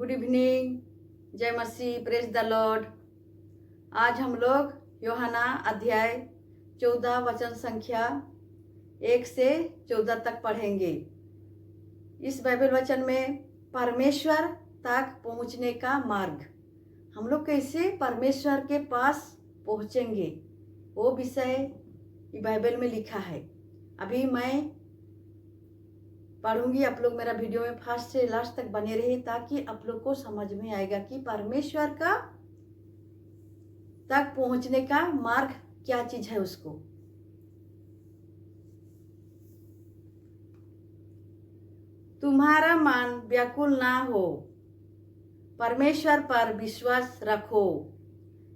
Good evening, जय मसीह, praise the Lord. आज हम लोग यूहन्ना अध्याय 14 वचन संख्या 1 से 14 तक पढ़ेंगे। इस बाइबल वचन में परमेश्वर तक पहुंचने का मार्ग, हम लोग कैसे परमेश्वर के पास पहुंचेंगे, वो विषय बाइबल में लिखा है। अभी मैं पढ़ूंगी, आप लोग मेरा वीडियो में फर्स्ट से लास्ट तक बने रहे ताकि आप लोग को समझ में आएगा कि परमेश्वर का तक पहुंचने का मार्ग क्या चीज है। उसको तुम्हारा मन व्याकुल ना हो, परमेश्वर पर विश्वास रखो।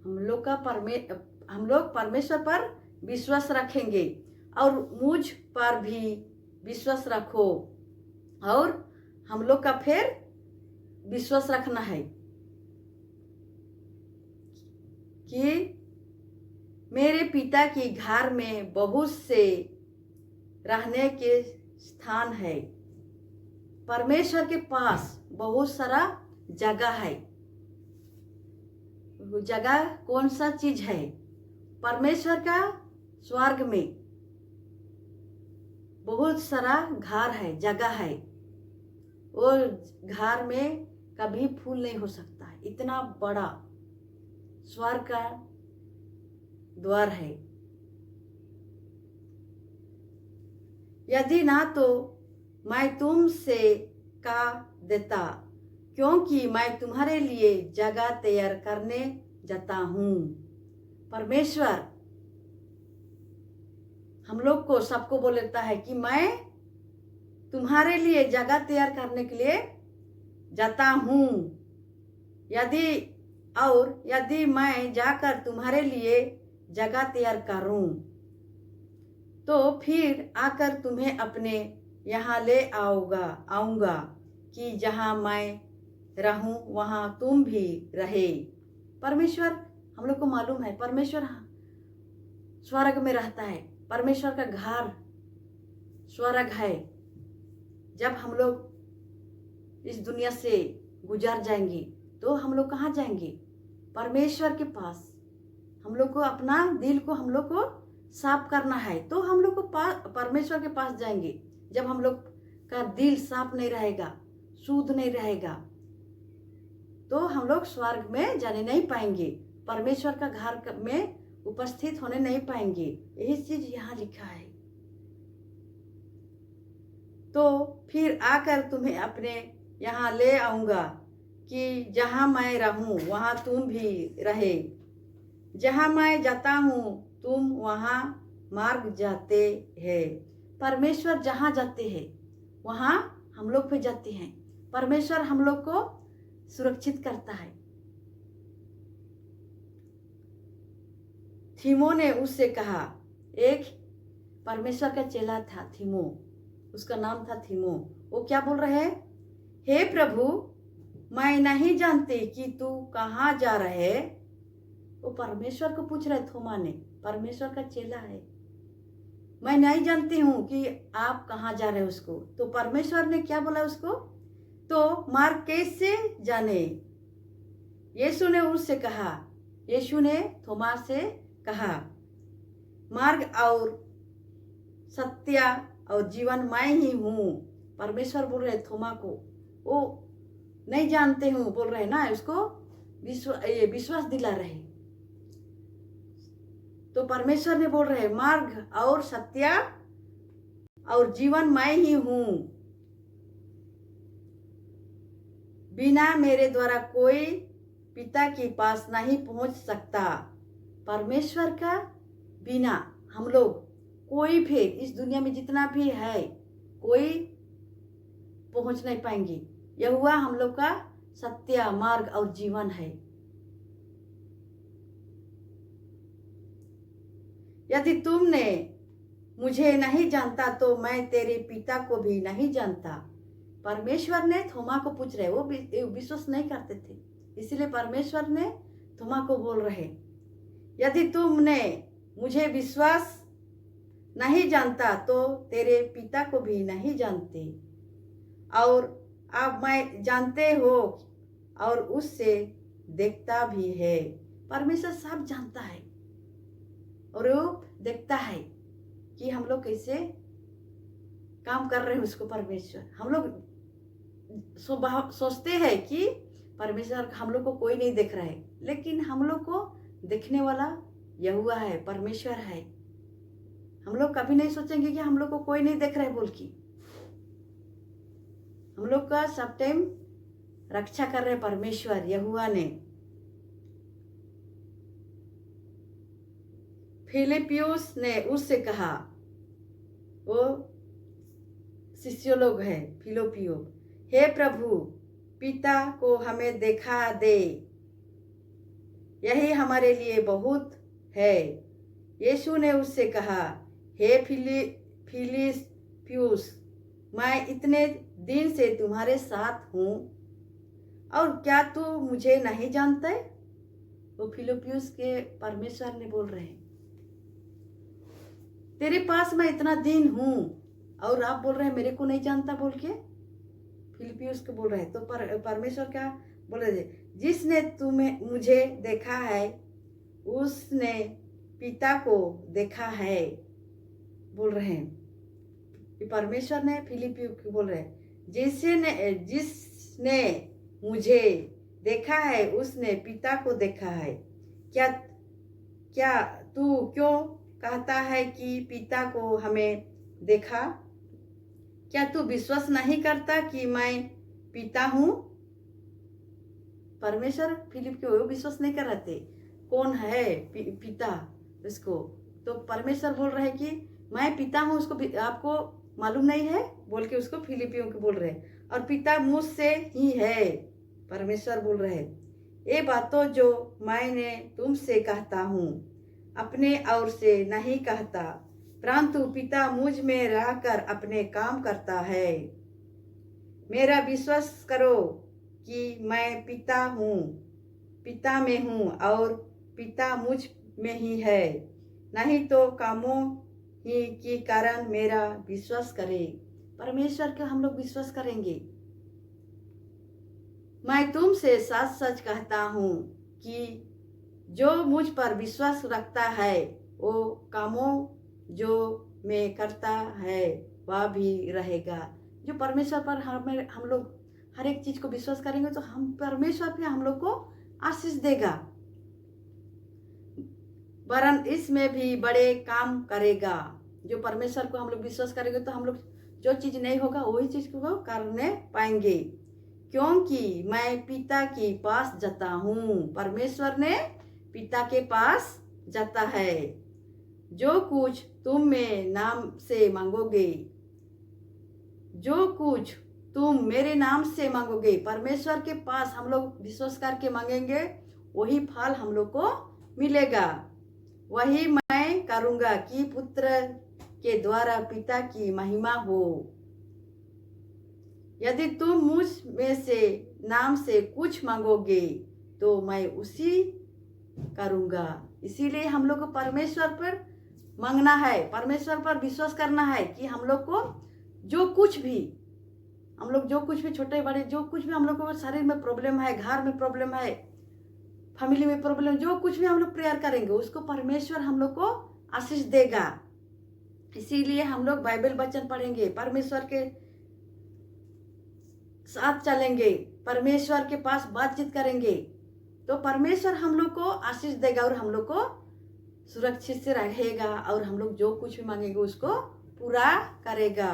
हम लोग परमेश्वर पर विश्वास रखेंगे और मुझ पर भी विश्वास रखो, और हम लोग का फिर विश्वास रखना है कि मेरे पिता के घर में बहुत से रहने के स्थान है। परमेश्वर के पास बहुत सारा जगह है। वो जगह कौन सा चीज है? परमेश्वर का स्वर्ग में बहुत सारा घर है, जगह है। और घर में कभी फूल नहीं हो सकता है, इतना बड़ा स्वर्ग का द्वार है। यदि ना तो मैं तुमसे कह देता, क्योंकि मैं तुम्हारे लिए जगह तैयार करने जाता हूँ। परमेश्वर हम लोग को सबको बोलता है कि मैं तुम्हारे लिए जगह तैयार करने के लिए जाता हूँ। यदि मैं जाकर तुम्हारे लिए जगह तैयार करूँ तो फिर आकर तुम्हें अपने यहाँ ले आऊँगा कि जहाँ मैं रहूँ वहाँ तुम भी रहे। परमेश्वर, हम लोग को मालूम है परमेश्वर स्वर्ग में रहता है। परमेश्वर का घर स्वर्ग है। जब हम लोग इस दुनिया से गुजर जाएंगे तो हम लोग कहाँ जाएंगे? परमेश्वर के पास। हम लोग को अपना दिल को हम लोग को साफ करना है, तो हम लोग को परमेश्वर के पास जाएंगे। जब हम लोग का दिल साफ नहीं रहेगा, शुद्ध नहीं रहेगा, तो हम लोग स्वर्ग में जाने नहीं पाएंगे, परमेश्वर का घर में उपस्थित होने नहीं पाएंगे। यही चीज यहाँ लिखा है। तो फिर आकर तुम्हें अपने यहाँ ले आऊँगा कि जहाँ मैं रहूँ वहाँ तुम भी रहे। जहाँ मैं जाता हूँ तुम वहाँ मार्ग जाते हैं। परमेश्वर जहाँ जाते हैं वहाँ हम लोग भी जाते हैं। परमेश्वर हम लोग को सुरक्षित करता है। थीमो ने उससे कहा, एक परमेश्वर का चेला था थीमो, उसका नाम था थीमो। वो क्या बोल रहे हैं? हे प्रभु, मैं नहीं जानती कि तू कहाँ जा रहे। वो परमेश्वर को पूछ रहे थोमा ने, परमेश्वर का चेला है। मैं नहीं जानती हूँ कि आप कहाँ जा रहे हो उसको। तो परमेश्वर ने क्या बोला उसको? तो मार्ग कैसे जाने? यीशु ने उससे कहा, यीशु ने थोमा से कहा, मार्ग और सत्य और जीवन मैं ही हूँ। परमेश्वर बोल रहे थोमा को, वो नहीं जानते हूँ बोल रहे ना, उसको विश्वास दिला रहे। तो परमेश्वर ने बोल रहे मार्ग और सत्य और जीवन मैं ही हूँ। बिना मेरे द्वारा कोई पिता के पास नहीं पहुंच सकता। परमेश्वर का बिना हम लोग कोई भी इस दुनिया में जितना भी है कोई पहुंच नहीं पाएंगे। यह हुआ हम लोग का सत्य, मार्ग और जीवन है। यदि तुमने मुझे नहीं जानता तो मैं तेरे पिता को भी नहीं जानता। परमेश्वर ने थोमा को पूछ रहे, वो विश्वास नहीं करते थे, इसलिए परमेश्वर ने थोमा को बोल रहे, यदि तुमने मुझे विश्वास नहीं जानता तो तेरे पिता को भी नहीं जानते। और अब मैं जानते हो और उससे देखता भी है। परमेश्वर सब जानता है और वो देखता है कि हम लोग कैसे काम कर रहे हैं उसको। परमेश्वर हम लोग सोचते हैं कि परमेश्वर हम लोग को कोई नहीं देख रहा है, लेकिन हम लोग को देखने वाला यहोवा है, परमेश्वर है। हम लोग कभी नहीं सोचेंगे कि हम लोग को कोई नहीं देख रहा है बोल के। हम लोग का सब टाइम रक्षा कर रहे परमेश्वर यहोवा ने। फिलिपियुस ने उससे कहा, वो शिष्य लोग है फिलिपियो, हे प्रभु पिता को हमें देखा दे, यही हमारे लिए बहुत है। यीशु ने उससे कहा, हे फिलिपियुस मैं इतने दिन से तुम्हारे साथ हूँ और क्या तू मुझे नहीं जानता है? वो फिलिपियुस के परमेश्वर ने बोल रहे हैं, तेरे पास मैं इतना दिन हूँ और आप बोल रहे हैं मेरे को नहीं जानता बोल के। फिलिपियुस को बोल रहे हैं तो परमेश्वर क्या बोल रहे थे, जिसने तुम्हें मुझे देखा है उसने पिता को देखा है बोल रहे हैं। परमेश्वर ने फिलिपियुस को बोल रहे हैं, जिसने मुझे देखा है उसने पिता को देखा है। क्या तू क्यों कहता है कि पिता को हमें देखा? क्या तू विश्वास नहीं करता कि मैं पिता हूँ? परमेश्वर फिलिप को विश्वास नहीं कर रहे थे कौन है पिता इसको। तो परमेश्वर बोल रहे हैं कि मैं पिता हूँ, उसको आपको मालूम नहीं है बोल के उसको फिलिपियों को बोल रहे हैं, और पिता मुझसे ही है। परमेश्वर बोल रहे हैं, ये बातों जो मैंने तुमसे कहता हूँ अपने और से नहीं कहता, परंतु पिता मुझ में रहकर अपने काम करता है। मेरा विश्वास करो कि मैं पिता में हूँ और पिता मुझ में ही है, नहीं तो कामों ही के कारण मेरा विश्वास करे। परमेश्वर का हम लोग विश्वास करेंगे। मैं तुमसे सच सच कहता हूँ कि जो मुझ पर विश्वास रखता है वो कामों जो मैं करता है वह भी रहेगा। जो परमेश्वर पर हम लोग हर एक चीज को विश्वास करेंगे तो हम परमेश्वर भी हम लोग को आशीष देगा, वरन इसमें भी बड़े काम करेगा। जो परमेश्वर को हम लोग विश्वास करेंगे तो हम लोग जो चीज नहीं होगा वही चीज को करने पाएंगे, क्योंकि मैं पिता के पास जाता हूँ। परमेश्वर ने पिता के पास जाता है। जो कुछ तुम मेरे नाम से मांगोगे, जो कुछ तुम मेरे नाम से मांगोगे, परमेश्वर के पास हम लोग विश्वास करके मांगेंगे वही फल हम लोग को मिलेगा। वही मैं करूँगा कि पुत्र के द्वारा पिता की महिमा हो। यदि तुम मुझ में से नाम से कुछ मांगोगे तो मैं उसी करूँगा। इसीलिए हम लोग को परमेश्वर पर मांगना है, परमेश्वर पर विश्वास करना है कि हम लोग को जो कुछ भी छोटे बड़े जो कुछ भी हम लोग को शरीर में प्रॉब्लम है, घर में प्रॉब्लम है, फैमिली में प्रॉब्लम, जो कुछ भी हम लोग प्रेयर करेंगे उसको परमेश्वर हम लोग को आशीष देगा। इसीलिए हम लोग बाइबल वचन पढ़ेंगे, परमेश्वर के साथ चलेंगे, परमेश्वर के पास बातचीत करेंगे तो परमेश्वर हम लोग को आशीष देगा और हम लोग को सुरक्षित से रहेगा और हम लोग जो कुछ भी मांगेंगे उसको पूरा करेगा।